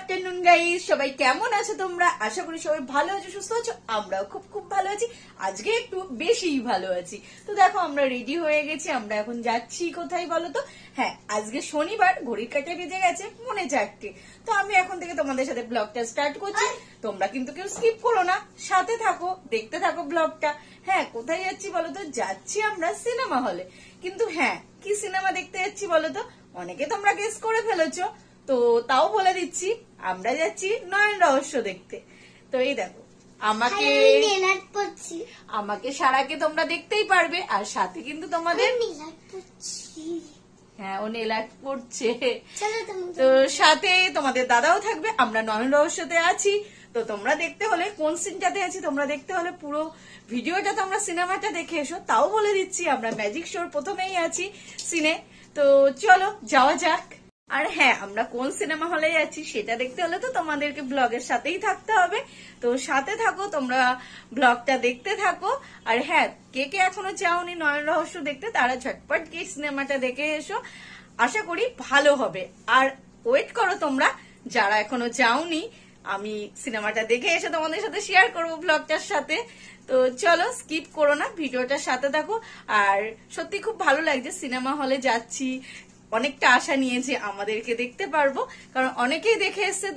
Afternoon guys সবাই কেমন আছো তোমরা আশা করি সবাই ভালো আছো সুস্থ আছো আমরাও খুব খুব ভালো আছি আজকে একটু বেশিই ভালো আছি তো দেখো আমরা রেডি হয়ে গেছি আমরা এখন যাচ্ছি কোথায় বলো তো হ্যাঁ আজকে শনিবার ঘড়ির কাঁটা বেজে গেছে 4:30 তো আমি এখন থেকে তোমাদের সাথে ব্লগটা স্টার্ট করছি তোমরা কিন্তু কেউ স্কিপ করো না সাথে থাকো দেখতে থাকো ব্লগটা হ্যাঁ কোথায় যাচ্ছি বলো তো যাচ্ছি আমরা সিনেমা হলে কিন্তু হ্যাঁ কি সিনেমা দেখতে যাচ্ছি বলো তো অনেকে তোমরা গেস করে ফেলেছো তো তাও বলে দিচ্ছি আমরা যাচ্ছি নয়ন রহস্য দেখতে তো এই দেখো আমাকে সারাকে তোমরা দেখতেই পারবে আর সাথে কিন্তু তোমাদের হ্যাঁ ও নেল আর্ট পড়ছে তো সাথে তোমাদের দাদাও থাকবে আমরা নয়ন রহস্যতে আছি তো তোমরা দেখতে হলে কোন সিনটাতে আছি তোমরা দেখতে হলে পুরো ভিডিওটা তোমরা সিনেমাটা দেখে এসো তাও বলে দিচ্ছি আমরা ম্যাজিক শোর প্রথমেই আছি সিনে তো চলো যাওয়া যাক আর হ্যাঁ আমরা কোন সিনেমা হলে যাচ্ছি সেটা দেখতে হলে তো তোমাদেরকে ব্লগের সাথেই থাকতে হবে তো সাথে থাকো তোমরা ব্লগটা দেখতে থাকো আর হ্যাঁ কে কে এখনো যাওনি নয়ন রহস্য দেখতে তারা ঝটপট গিয়ে সিনেমাটা দেখে এসো আশা করি ভালো হবে আর ওয়েট করো তোমরা যারা এখনো যাওনি আমি সিনেমাটা দেখে এসে তোমাদের সাথে শেয়ার করবো ব্লগটার সাথে তো চলো স্কিপ করো না ভিডিওটার সাথে থাকো আর সত্যি খুব ভালো লাগছে সিনেমা হলে যাচ্ছি অনেকটা আশা নিয়েছে আমাদেরকে দেখতে পারবো কারণ অনেকেই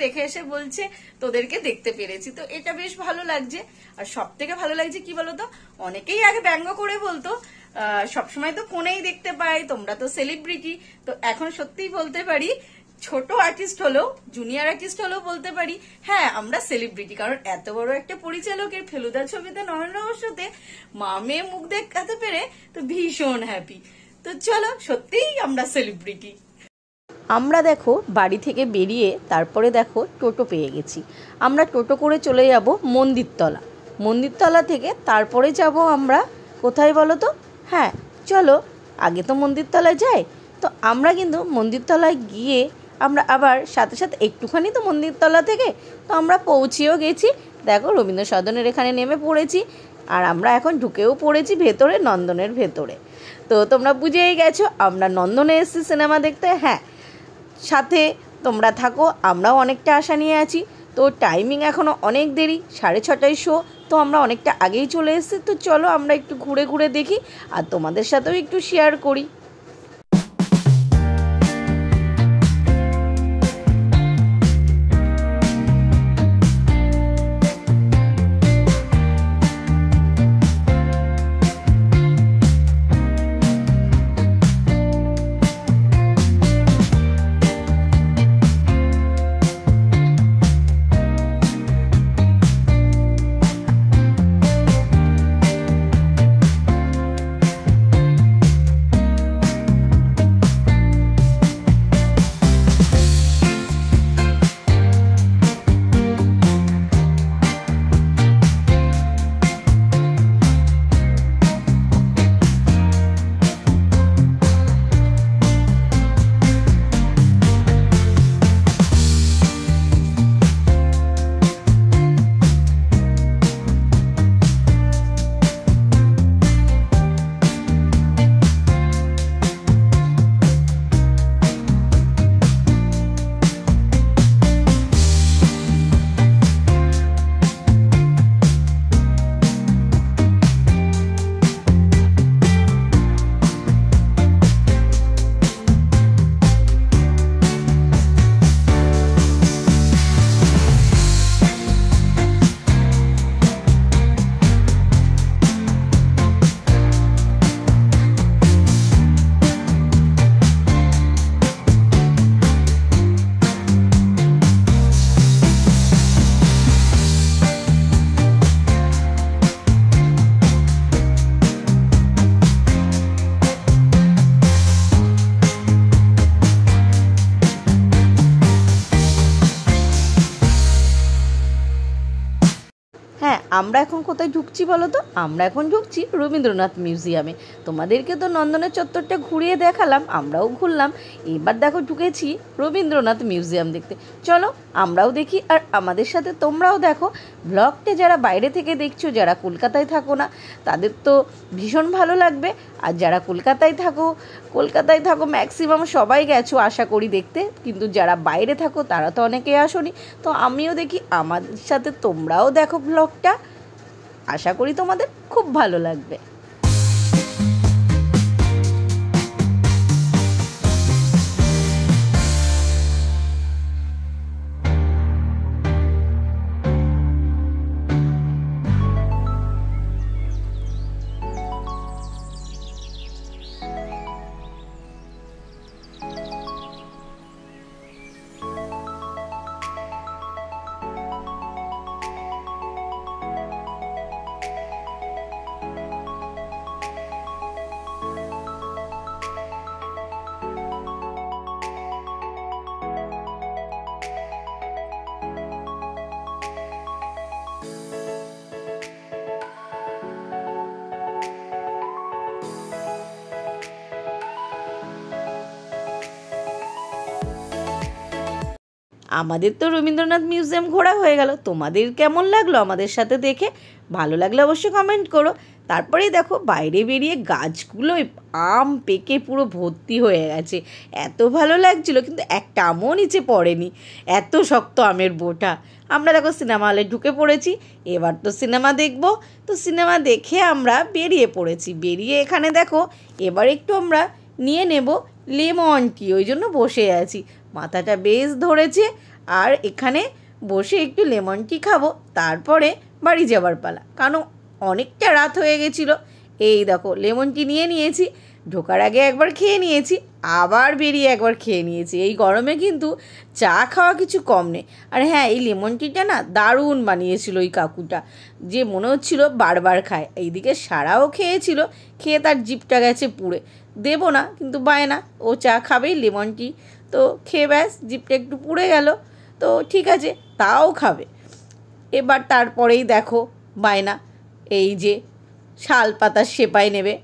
দেখে এসে বলছে তোদেরকে দেখতে পেরেছি তো এটা বেশ ভালো লাগছে আর সব থেকে ভালো লাগছে কি বলতো অনেকেই আগে ব্যঙ্গ করে বলতো সবসময় তো ফোনেই দেখতে পাই তোমরা তো সেলিব্রিটি তো এখন সত্যিই বলতে পারি ছোট আর্টিস্ট হলেও জুনিয়র আর্টিস্ট হলেও বলতে পারি হ্যাঁ আমরা সেলিব্রিটি কারণ এত বড় একটা পরিচালকের ফেলুদা ছবিতে নয়ন রহস্যতে মা মেয়ে মুখ দেখাতে পেরে তো ভীষণ হ্যাপি তো চলো সত্যিই আমরা সেলিব্রিটি আমরা দেখো বাড়ি থেকে বেরিয়ে তারপরে দেখো টোটো পেয়ে গেছি আমরা টোটো করে চলে যাব মন্দিরতলা থেকে তারপরে যাব আমরা কোথায় বলো তো হ্যাঁ চলো আগে তো মন্দিরতলায় যাই তো আমরা কিন্তু মন্দিরতলায় গিয়ে আমরা আবার সাথে সাথে একটুখানি তো মন্দিরতলা থেকে তো আমরা পৌঁছেও গেছি দেখো রবীন্দ্র সদনের এখানে নেমে পড়েছি আর আমরা এখন ঢুকেও পড়েছি ভেতরে নন্দনের ভেতরে তো তোমরা বুঝেই গেছো আমরা নন্দনে এসেছি সিনেমা দেখতে হ্যাঁ সাথে তোমরা থাকো আমরাও অনেকটা আশা নিয়ে আছি তো টাইমিং এখনও অনেক দেরি 6:30 শো তো আমরা অনেকটা আগেই চলে এসেছি তো চলো আমরা একটু ঘুরে ঘুরে দেখি আর তোমাদের সাথেও একটু শেয়ার করি আমরা এখন কোথায় ঢুকছি বলো তো আমরা এখন ঢুকছি রবীন্দ্রনাথ মিউজিয়ামে তোমাদেরকে তো নন্দনের চত্বরটা ঘুরিয়ে দেখালাম আমরাও ঘুরলাম এবার দেখো ঢুকেছি রবীন্দ্রনাথ মিউজিয়াম দেখতে চলো আমরাও দেখি আর আমাদের সাথে তোমরাও দেখো ব্লগটা যারা বাইরে থেকে দেখছো যারা কলকাতায় থাকো না তাদের তো ভীষণ ভালো লাগবে আর যারা কলকাতায় থাকো ম্যাক্সিমাম সবাই গেছো আশা করি দেখতে, কিন্তু যারা বাইরে থাকো তারা তো অনেকেই আসোনি। তো আমিও দেখি, আমাদের সাথে তোমরাও দেখো ব্লগটা, আশা করি তোমাদের খুব ভালো লাগবে। আমাদের তো রবীন্দ্রনাথ মিউজিয়াম ঘোরা হয়ে গেল, তোমাদের কেমন লাগলো আমাদের সাথে দেখে? ভালো লাগলে অবশ্যই কমেন্ট করো। তারপরেই দেখো বাইরে বেরিয়ে গাছগুলোয় আম পেকে পুরো ভর্তি হয়ে গেছে, এত ভালো লাগছিল, কিন্তু একটা আমও নিচে পড়েনি, এত শক্ত আমের বোটা। আমরা দেখো সিনেমা হলে ঢুকে পড়েছি, এবার তো সিনেমা দেখবো। তো সিনেমা দেখে আমরা বেরিয়ে পড়েছি, বেরিয়ে এখানে দেখো এবার একটু আমরা নিয়ে নেব লেমন টি, ওই জন্য বসে আছি, মাথাটা বেশ ধরেছে, আর এখানে বসে একটু লেমন টি খাবো, তারপরে বাড়ি যাবার পালা, কারণ অনেকটা রাত হয়ে গেছিলো। এই দেখো লেমন টি নিয়ে নিয়েছি, ঢোকার আগে একবার খেয়ে নিয়েছি, আবার বেরিয়ে একবার খেয়ে নিয়েছি। এই গরমে কিন্তু চা খাওয়া কিছু কম নেই। আর হ্যাঁ, এই লেমন টিটা না দারুণ বানিয়েছিল ওই কাকুটা, যে মনে হচ্ছিল বারবার খায়। এইদিকে সারাও খেয়েছিল, খেয়ে তার জিভটা গেছে পুড়ে, দেবো না কিন্তু বায়না, ও চা খাবেই লেমন টি, তো খেয়ে ব্যাস জিভটা একটু পুড়ে গেল, তো ঠিক আছে তাও খাবে। এবার তারপরেই দেখো বায়না, এই যে শাল পাতার সেপাই নেবে,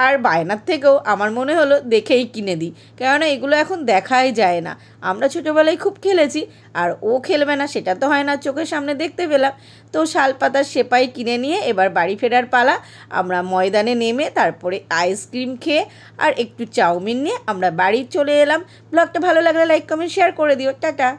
আর বায়নার থেকেও আমার মনে হলো দেখেই কিনে দিই, কেননা এগুলো এখন দেখাই যায় না। আমরা ছোটোবেলায় খুব খেলেছি, আর ও খেলবে না সেটা তো হয় না, চোখের সামনে দেখতে পেলাম। তো শাল পাতার সেপাই কিনে নিয়ে এবার বাড়ি ফেরার পালা। আমরা ময়দানে নেমে তারপরে আইসক্রিম খেয়ে আর একটু চাউমিন নিয়ে আমরা বাড়ি চলে এলাম। ব্লগটা ভালো লাগলে লাইক কমেন্ট শেয়ার করে দিও, টাটা।